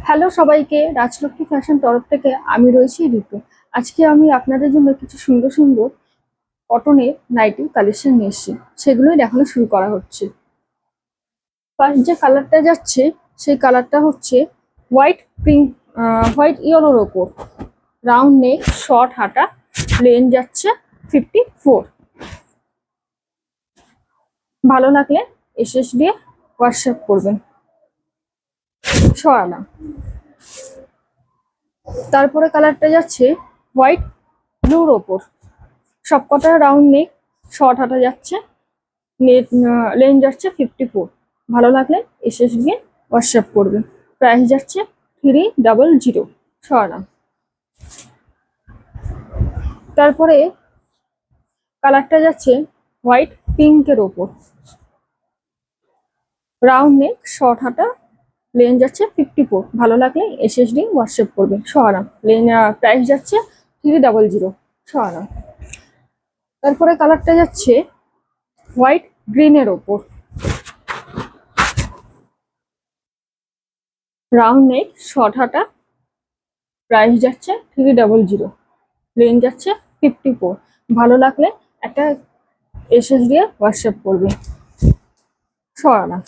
Hello সবাইকে, Rajlakshmi fashion তরফ থেকে আমি রয়েছি ঋতু। আজকে আমি আপনাদের জন্য কিছু সুন্দর সুন্দর কটনের নাইটি কালেকশন নিয়ে এসেছি, সেগুলোই দেখানো শুরু করা হচ্ছে। ফার্স্ট যে কালারটা যাচ্ছে সেই কালারটা হচ্ছে হোয়াইট পিঙ্ক, হোয়াইট ইয়েলোর ওপর, রাউন্ড নেক, শর্ট হাতা, প্লেন যাচ্ছে 54। ভালো লাগলে এসএস দিয়ে হোয়াটসঅ্যাপ করবেন, সরানা। তারপরে কালারটা যাচ্ছে হোয়াইট ব্লুর ওপর, সবকটা রাউন্ড নেক, শর্ট হাতা যাচ্ছে, নেট লেন যাচ্ছে 54। ভালো লাগলে এসএস দিয়ে হোয়াটসঅ্যাপ করবে। প্রাইস যাচ্ছে 300, সরানা। তারপরে কালারটা যাচ্ছে হোয়াইট পিঙ্কের ওপর, রাউন্ড নেক, শর্ট হাতা, লেন যাচ্ছে 54। ভালো লাগলে এসএস দিয়ে হোয়াটসঅ্যাপ করবে, সরানা। লেন প্রাইস যাচ্ছে 300, সরানা। তারপরে কালারটা যাচ্ছে হোয়াইট গ্রিনের ওপর, রাউন্ড নেক, শর্ট হাতা, প্রাইস যাচ্ছে 300, লেন যাচ্ছে 54। ভালো লাগলে একটা এসএস দিয়ে হোয়াটসঅ্যাপ করবে, সরানা।